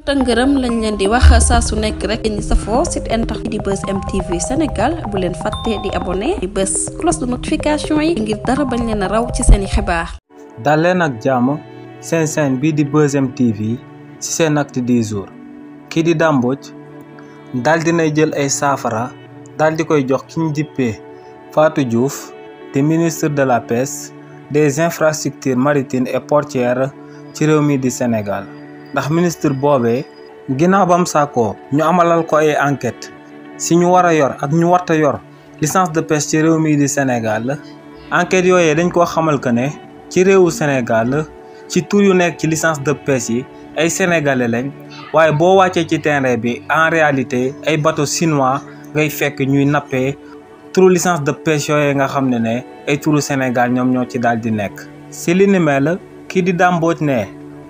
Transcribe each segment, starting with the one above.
tëngërëm lañ leen di wax saa su nekk rek ñi safoo site internet di Buzz M TV Sénégal bu leen fàtte di abonné di bës cloche de notification yi ngir dara bañ leen a raw ci seeni xibaar. dal leen ak jàmm seen chaîne bii di Buzz M TV ci seen acte du jour kii di Dame Mbodj daal dinay jël ay saafara daal di koy jox ki ñu dippee Fatou Diouf di ministre de la pêche des infrastructures maritimes et portuaires ci réew mi di Sénégal. ndax ministre boobee ginnaaw bam sàkkoo ñu amalal ko ay enquête si ñu war a yor ak ñu warta yor licence de pêche ci réew mi di Sénégal enquête yooyee dañ koo xamal que ne ci réewu Sénégal ci tur yu nekk ci licence de pêche yi ay sénégalais lañ waaye boo wàccee ci terrain bi en réalité ay bateau chinois ngay fekk ñuy nappee turu licence de pêche yooyee nga xam ne ay turu Sénégal ñoom ñoo ci daal di nekk. si li ni mel kii di Dame Mbodj ne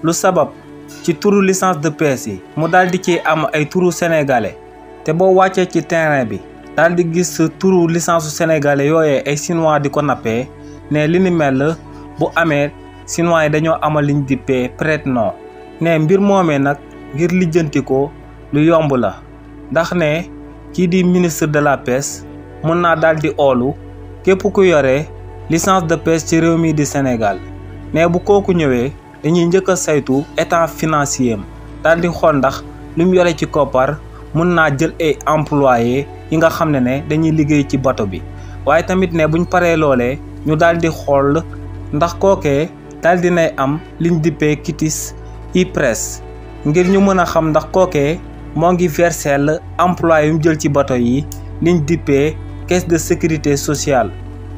lu sabab ci turu licence de pêche yi mu daal di ci am ay turu sénégalais te boo wàccee ci terrain bi daal di gis turu licence sénégalais yooyee ay chinois di ko nappee ne li ni mel bu amee chinois yi dañoo amal liñ dippee prête-nom ne mbir moomee nag ngir lijjanti ko lu yomb la ndax ne kii di ministre de la pêche mun naa daal di oolu képp ku yore licence de pêche ci réew mi di Sénégal ne bu kooku ñëwee dañuy njëkk a saytu état financier am daal di xool ndax lu mu yore ci koppar mun naa jël ay employés yi nga xam ne dañuy liggéey ci bateau bi waaye tamit ne buñ paree loolee ñu daal di xool ndax kookee daal di nay am liñ dippee quitus IPRES ngir ñu mën a xam ndax kookee moo ngi versel employé yu mu jël ci bateau yi liñ dippee caisse de sécurité sociale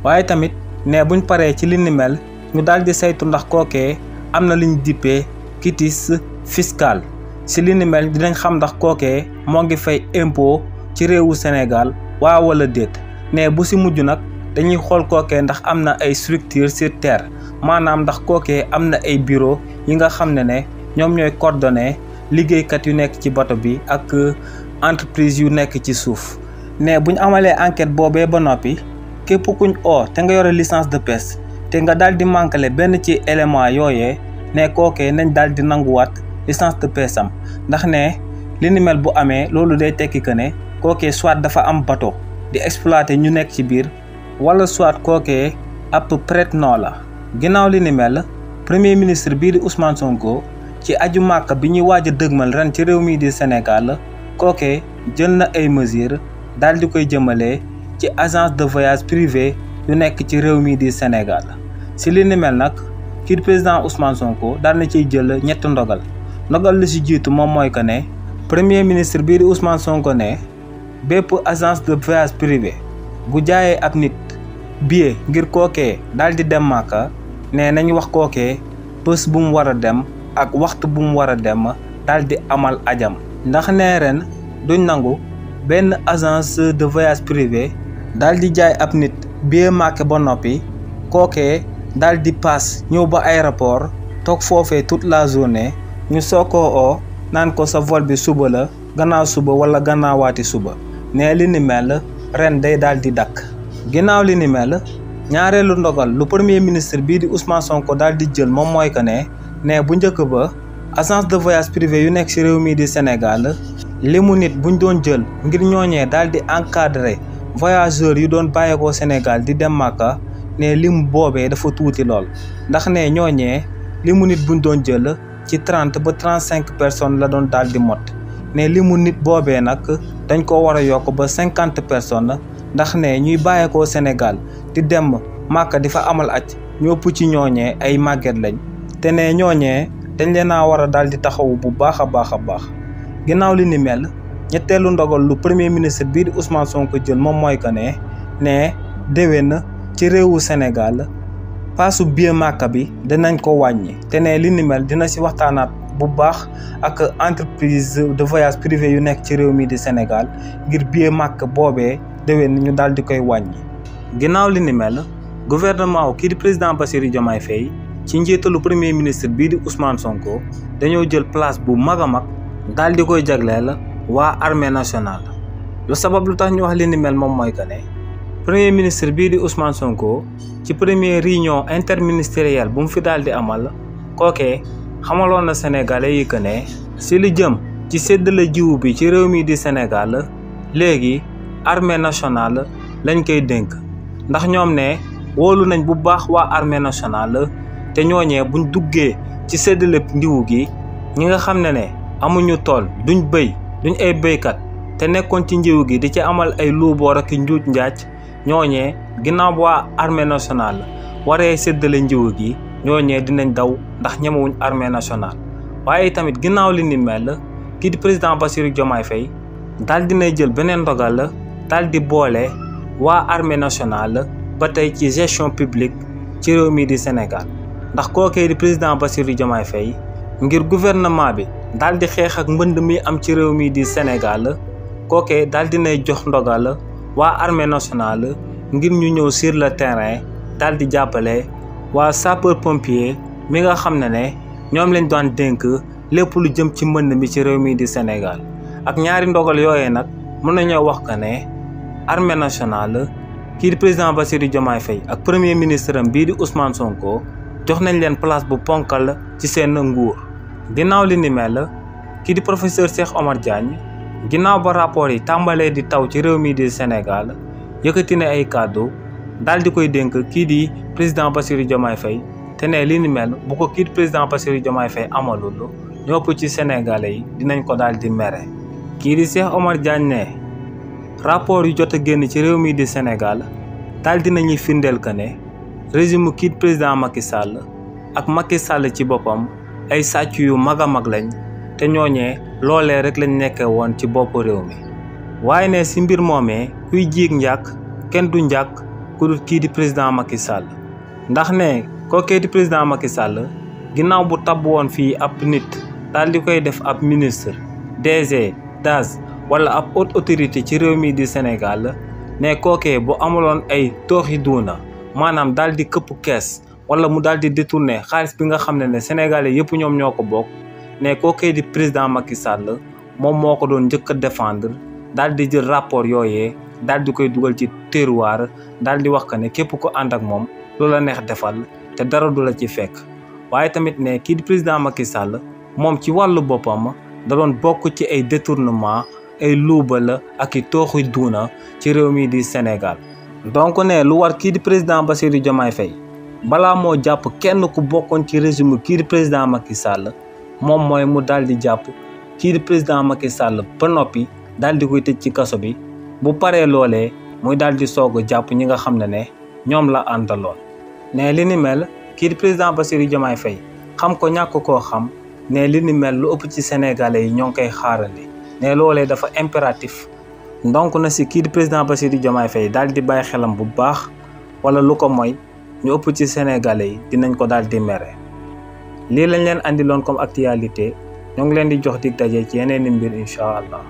waaye tamit ne buñ paree ci li ni mel ñu daal di saytu ndax kookee am na liñ dippee quitus fiscal si li ni mel dinañ xam ndax kookee moo ngi fay impôt ci réewu Sénégal waa wala déet ne bu si mujj nag dañuy xool kookee ndax am na ay structure sur terre maanaam ndax kookee am na ay bureau yi nga xam ne ñoom ñooy coordonné liggéeykat yu nekk ci bateau bi ak entreprise yu nekk ci suuf ne buñ amalee enquête boobee ba noppi képp kuñ te nga yore licence de pêche te nga daal di manqué benn ci élément yooyee ne kookee nañ daal di nanguwaat licence de pêche am ndax ne li ni mel bu amee loolu day tekki que ne kookee soit dafa am bateau di exploiter ñu nekk ci biir wala soit kookee ab prête-nom la. ginnaaw li ni mel premier ministre bii di Ousmane Sonko ci aju màkk bi ñuy waaj a dëgmal ren ci réew mi di Sénégal kookee jël na ay mesures daal di koy jëmalee ci agence de voyage privé yu nekk ci réew mi di Sénégal si li ni mel nag kii président Ousmane Sonko daal na ciy jël ñetti ndogal li si jiitu moom mooy que ne premier ministre bii di Ousmane Sonko ne bépp agence de voyage privé bu jaayee ab nit billet ngir kookee daal di dem Màkka ne nañ wax kookee bés bu mu war a dem ak waxtu bu mu war a dem daal di amal ajam ndax nee ren duñ nangu benn agence de voyage privé daal di jaay ab nit billet Màkka ba noppi kookee daal di paas ñëw ba aéroport toog foofee toute la journée ñu sookoo oo naan ko sa vol bi suba la gannaaw suba wala gannaawaati suba ne li ni mel ren day daal di dakk ginnaaw li ni mel ñaareelu ndogal lu premier ministre bii di Ousmane Sonko daal di jël moom mooy que ne bu njëkk ba agence de voyage privé yu nekk ci réew mi di Sénégal limu nit buñ doon jël ngir ñooñee daal di encadrer voyageurs yu doon bàyyeekoo Sénégal di dem Màkka ne limu boobee dafa tuuti lool ndax ne ñooñee limu nit buñ doon jël ci 30 ba 35 personnes la doon daal di mot ne limu nit boobee nag dañ ko war a yokk ba 50 personnes ndax ne ñuy bàyyeekoo Sénégal di dem Màkka di fa amal aj ñu ëpp ci ñooñee ay màgget lañ te ne ñooñee dañ leen a war a daal di taxawu bu baax a baax a baax ginnaaw li ni mel ñetteelu ndogal lu premier ministre bii di Ousmane Sonko jël moom mooy que ne déwén ci réewu Sénégal paasu billet Màkka bi dinañ ko wàññi te ne li ni mel dina si waxtaanaat bu baax ak entreprise de voyage privé yu nekk ci réew mi di Sénégal ngir billet Màkka boobee déwén ñu daal di koy wàññi. ginnaaw li ni mel gouvernement kii di président Bassirou Diomaye Faye ci njiitalu premier ministre bii di Ousmane Sonko dañoo jël place bu mag a mag daal di koy jagleel waa armée nationale lu sabab lu tax ñu wax li ni mel moom mooy que premier ministre bii di Ousmane Sonko ci première réunion interministérielle bu mu fi daal di amal kookee xamaloon na Sénégalais yi que si li jëm ci séddale jiwu bi ci réew mi di Sénégal léegi armée nationale lañ koy dénk ndax ñoom ne wóolu nañ bu baax waa armée nationale te ñooñee buñ duggee ci séddale ndiwu gi ñi nga xam ne amuñu tool duñ béy duñ ay béykat te nekkoon ci njiwu gi di ci amal ay luuboor ak njuuj njaaj ñooñee ginnaaw bu waa armée nationale waree séddale njiwu gi ñooñee dinañ daw ndax ñemewuñ armée nationale. waaye tamit ginnaaw li ni mel kii di président Bassirou Diomaye Faye daal dinay jël beneen ndogal daal di boole waa armée nationale ba tey ci gestion publique ci réew mi di Sénégal ndax kookee di président Bassirou Diomaye Faye ngir gouvernement bi daal di xeex ak mbënd mi am ci réew mi di Sénégal kookee daal dinay jox ndogal waa armée nationale ngir ñu ñëw sur le terrain daal di jàppale waa sapeur pompier mi nga xam ne ñoom lañ doon dénk lépp lu jëm ci mbënd mi ci réew mi di Sénégal ak ñaari ndogal yooyee nag mën nañoo wax que ne armée nationale kii di président Bassirou Diomaye Faye ak premier ministre am bii di Ousmane Sonko jox nañ leen place bu ponkal ci seen nguur. ginnaaw li ni mel kii di professeur Cheikh Omar Diagne ginnaaw ba rapport yi tàmbalee di taw ci réew mi di Sénégal yëkkati na ay kàddu daal di koy dénk kii di président Bassirou Diomaye Faye te ne li ni mel bu ko kii di président Bassirou Diomaye Faye amalul ñëpp ci Sénégalais yi dinañ ko daal di mere. kii di Cheikh Omar Diagne ne rapport yu jot a génn ci réew mi di Sénégal daal dinañuy firndeel que ne régime kii di président Macky Sall ak Macky Sall ci boppam ay sàcc yu mag a mag lañ te ñooñee loolee rek lañ nekkee woon ci bopp réew mi. waaye ne si mbir moomee kuy jiig njàkk kenn du njàkk ku dul kii di président Macky Sall ndax ne kookee di président Macky Sall ginnaaw bu tabb woon fii ab nit daal di koy def ab ministre DG DAS wala ab haute autorité ci réew mi di Sénégal ne kookee bu amuloon ay tooxi duuna maanaam daal di këpp kees wala mu daal di détourné xaalis bi nga xam ne Sénégalais yëpp ñoom ñoo ko bokk ne kookee di président Macky Sall moom moo ko doon njëkk a défendre daal di jël rapport yooyee daal di koy dugal ci terroir daal di wax que ne képp ko ànd ak moom lu la neex defal te dara du la ci fekk. waaye tamit ne kii di président Macky Sall moom ci wàllu boppam da doon bokk ci ay détournement ay luubal ak i tooxi duuna ci réew mi di Sénégal. donc ne lu war kii di président Bassirou Diomaye Faye balaa moo jàpp kenn ku bokkoon ci régime kii di président Macky Sall moom mooy mu daal di jàpp kii di président Macky Sall ba noppi daal di koy tëj ci kaso bi bu paree loolee muy daal di soog a jàpp ñi nga xam ne ñoom la àndaloon. ne li ni mel kii di président Bassirou Diomaye Faye xam ko ñàkk koo xam ne li ni mel lu ëpp ci Sénégalais yi ñoo ngi koy xaarandi ne loolee dafa impératif donc na si kii di président Bassirou Diomaye Faye daal di bàyyi xelam bu baax wala lu ko mooy ñu ëpp ci Sénégalais yi dinañ ko daal di mere. lii lañ leen andiloon comme actualité ñoo ngi leen di jox dig daje ci yeneen i mbir incha allah.